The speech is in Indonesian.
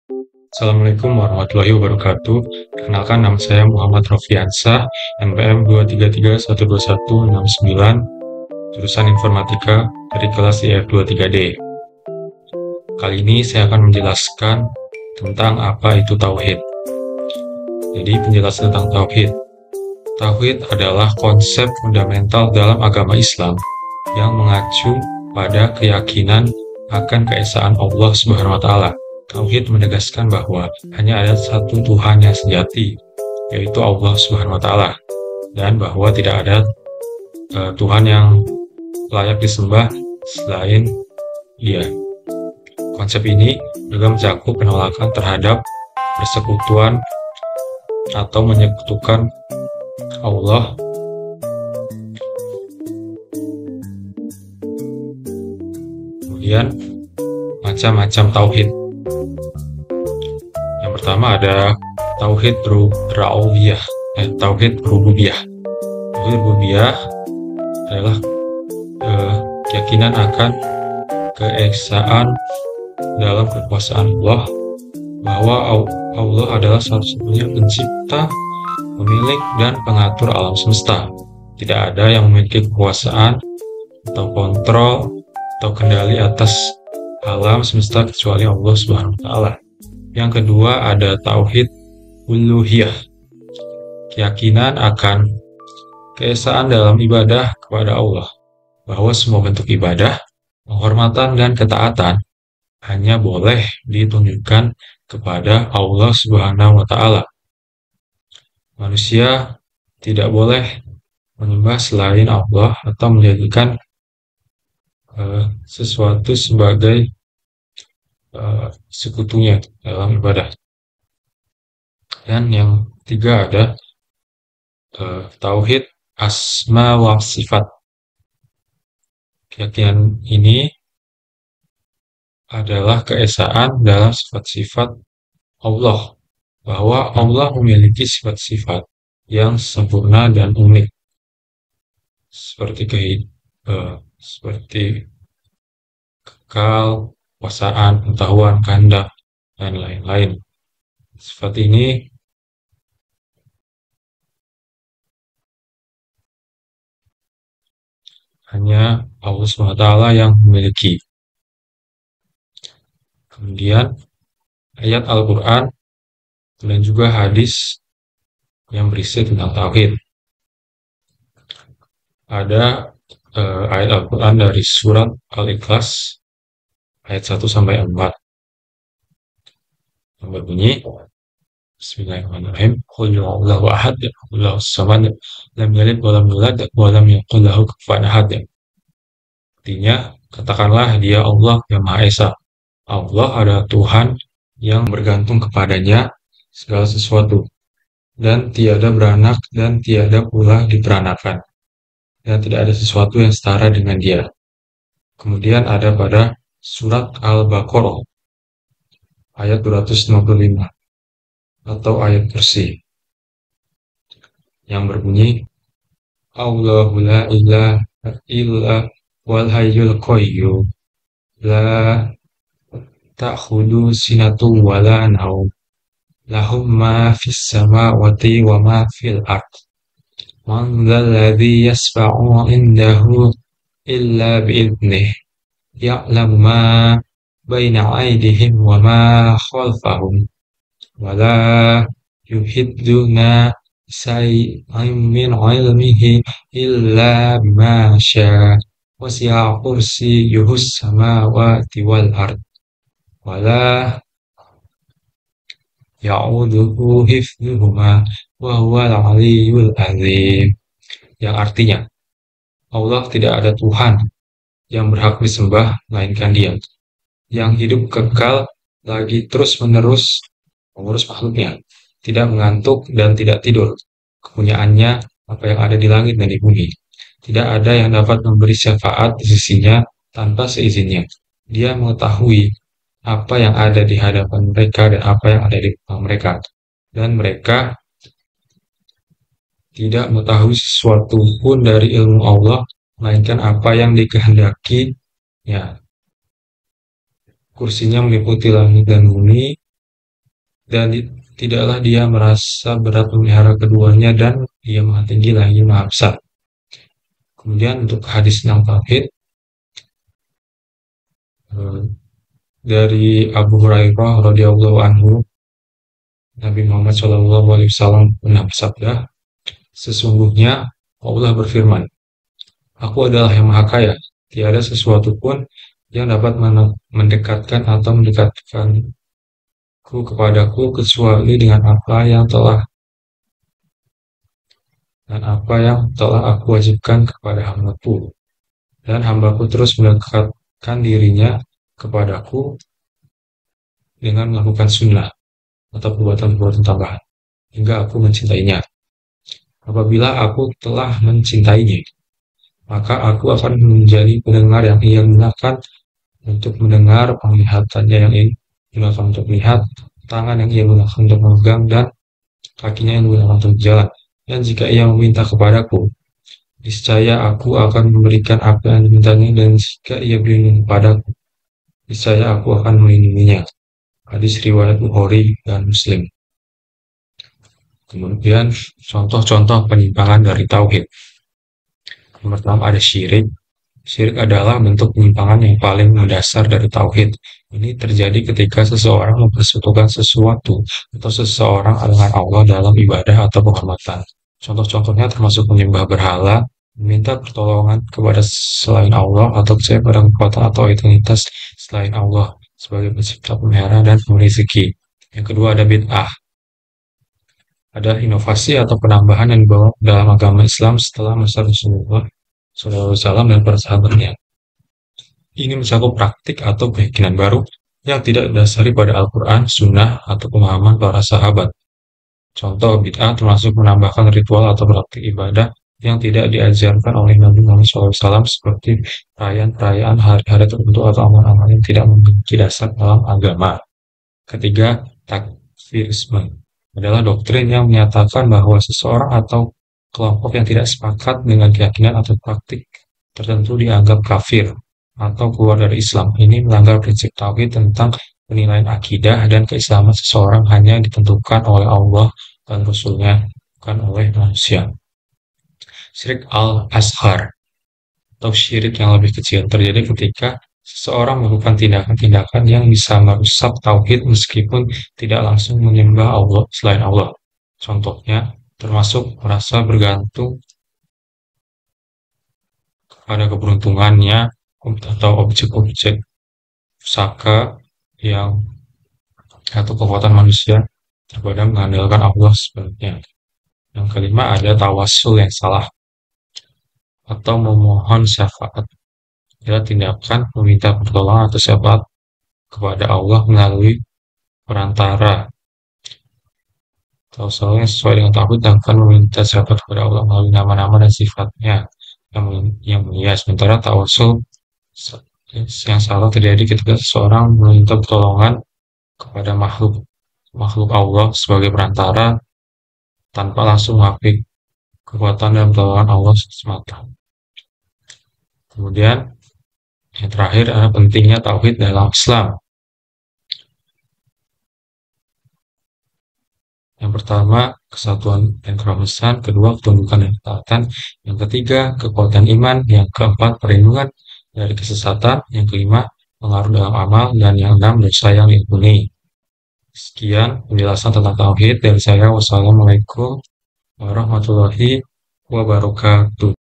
Assalamualaikum warahmatullahi wabarakatuh. Perkenalkan, nama saya Muhammad Rofiansah, NPM 233121169, jurusan Informatika dari kelas IF23D. Kali ini saya akan menjelaskan tentang apa itu tauhid. Jadi, penjelasan tentang tauhid. Tauhid adalah konsep fundamental dalam agama Islam yang mengacu pada keyakinan akan keesaan Allah Subhanahu wa taala. Tauhid menegaskan bahwa hanya ada satu Tuhan yang sejati, yaitu Allah Subhanahu wa taala, dan bahwa tidak ada Tuhan yang layak disembah selain Dia. Konsep ini juga mencakup penolakan terhadap persekutuan atau menyekutukan Allah. Kemudian macam-macam tauhid. Yang pertama ada tauhid rububiyah. Tauhid rububiyah. Tauhid rububiyah adalah keyakinan akan keesaan dalam kekuasaan Allah, bahwa Allah adalah satu-satunya pencipta, pemilik, dan pengatur alam semesta. Tidak ada yang memiliki kekuasaan atau kontrol atau kendali atas alam semesta kecuali Allah Subhanahu wa taala. Yang kedua ada tauhid uluhiyah. Keyakinan akan keesaan dalam ibadah kepada Allah, bahwa semua bentuk ibadah, penghormatan, dan ketaatan hanya boleh ditunjukkan kepada Allah Subhanahu wa taala. Manusia tidak boleh menyembah selain Allah atau menjadikan sesuatu sebagai sekutunya dalam ibadah. Dan yang ketiga ada tauhid asma wa sifat. Keyakinan ini adalah keesaan dalam sifat-sifat Allah, bahwa Allah memiliki sifat-sifat yang sempurna dan unik, seperti kekal, kekuasaan, pengetahuan, kehendak, dan lain-lain. Sifat ini hanya Allah SWT yang memiliki. Kemudian ayat Al-Quran dan juga hadis yang berisi tentang tauhid. Ada ayat Al-Quran dari surat Al-Ikhlas ayat 1-4 yang berbunyi, Bismillahirrahmanirrahim. Qul huwallahu ahad, Allahus samad, lam yalid wa lam yulad wa lam yakul lahu kufuwan ahad. Artinya, katakanlah Dia Allah yang Maha Esa. Allah adalah Tuhan yang bergantung kepadanya segala sesuatu, dan tiada beranak dan tiada pula diperanakan, dan tidak ada sesuatu yang setara dengan Dia. Kemudian ada pada surat Al-Baqarah ayat 255 atau ayat kursi yang berbunyi, Allahu la ilaha illa wal hayyul qayyum la ta'khudhu sinatun wa la naum lahum ma fis samawati wa ma fil ard man dhal ladzi yashfa'u indahu illa bi'idhnih ya'lamu ma baina aydihim wa ma khalfahum wa la yuhidduna shay'an min 'ilmihi illa bima syaa wasi'a kursiyyuhus samawati wal ard wa la ya'uduhu hifdhuhuma wa huwal 'aliyyul 'azim. Yang artinya, Allah tidak ada Tuhan yang berhak disembah melainkan Dia, yang hidup kekal lagi terus-menerus mengurus makhluknya, tidak mengantuk dan tidak tidur. Kepunyaannya apa yang ada di langit dan di bumi. Tidak ada yang dapat memberi syafaat di sisinya tanpa seizinnya. Dia mengetahui apa yang ada di hadapan mereka dan apa yang ada di belakang mereka. Dan mereka tidak mengetahui sesuatu pun dari ilmu Allah, melainkan apa yang dikehendakinya. Kursinya meliputi langit dan bumi, dan tidaklah dia merasa berat memelihara keduanya dan dia maha tinggi lagi maha besar. Kemudian untuk hadis tentang tauhid eh, dari Abu Hurairah radhiyallahu anhu, Nabi Muhammad SAW pernah bersabda, sesungguhnya Allah berfirman, Aku adalah yang maha kaya, tiada sesuatu pun yang dapat mendekatkan atau mendekatkanku kepadaku kecuali dengan apa yang telah aku wajibkan kepada hambaku. Dan hambaku terus mendekatkan dirinya kepadaku dengan melakukan sunnah atau perbuatan-perbuatan tambahan, hingga aku mencintainya. Apabila aku telah mencintainya, maka aku akan menjadi pendengar yang ia gunakan untuk mendengar, penglihatannya yang ia gunakan untuk melihat, tangan yang ia gunakan untuk memegang, dan kakinya yang gunakan untuk jalan. Dan jika ia meminta kepadaku, niscaya aku akan memberikan apa yang dimintanya, dan jika ia berlindung kepadaku, niscaya aku akan melindunginya. Hadis riwayat Bukhari dan Muslim. Kemudian contoh-contoh penyimpangan dari tauhid. Yang pertama ada syirik. Syirik adalah bentuk penyimpangan yang paling mendasar dari tauhid. Ini terjadi ketika seseorang mempersekutukan sesuatu atau seseorang dengan Allah dalam ibadah atau penghormatan. Contoh-contohnya termasuk menyembah berhala, meminta pertolongan kepada selain Allah, atau percaya pada kekuatan atau entitas selain Allah sebagai pencipta, pemelihara, dan pemberi rezeki. Yang kedua ada bid'ah. Ada inovasi atau penambahan yang dibawa dalam agama Islam setelah masa Rasulullah SAW dan para sahabatnya. Ini mencakup praktik atau keyakinan baru yang tidak didasari pada Al-Quran, Sunnah, atau pemahaman para sahabat. Contoh bid'ah termasuk menambahkan ritual atau praktik ibadah yang tidak diajarkan oleh Nabi Muhammad SAW, seperti perayaan-perayaan hari-hari tertentu atau amal-amal yang tidak memiliki dasar dalam agama. Ketiga, takfirisme adalah doktrin yang menyatakan bahwa seseorang atau kelompok yang tidak sepakat dengan keyakinan atau praktik tertentu dianggap kafir atau keluar dari Islam. Ini melanggar prinsip tauhid tentang penilaian akidah dan keislaman seseorang hanya ditentukan oleh Allah dan Rasul-Nya, bukan oleh manusia. Syirik al-Ashar atau syirik yang lebih kecil terjadi ketika seseorang melakukan tindakan-tindakan yang bisa merusak tauhid meskipun tidak langsung menyembah Allah selain Allah. Contohnya termasuk merasa bergantung pada keberuntungannya atau objek-objek pusaka yang atau kekuatan manusia daripada mengandalkan Allah sebenarnya. Yang kelima ada tawassul yang salah atau memohon syafaat. Adalah tindakan meminta pertolongan atau syafaat kepada Allah melalui perantara. Tawassulnya sesuai dengan tauhid dan akan meminta syafaat kepada Allah melalui nama-nama dan sifatnya yang mulia. Sementara tawassul yang salah terjadi ketika seseorang meminta pertolongan kepada makhluk Allah sebagai perantara tanpa langsung mengakui kekuatan dan pertolongan Allah semata. Kemudian yang terakhir adalah pentingnya tauhid dalam Islam. Yang pertama, kesatuan dan keramesan. Kedua, ketundukan dan ketaatan. Yang ketiga, kekuatan iman. Yang keempat, perlindungan dari kesesatan. Yang kelima, pengaruh dalam amal. Dan yang enam, dosa yang diampuni. Sekian penjelasan tentang tauhid dari saya. Wassalamualaikum warahmatullahi wabarakatuh.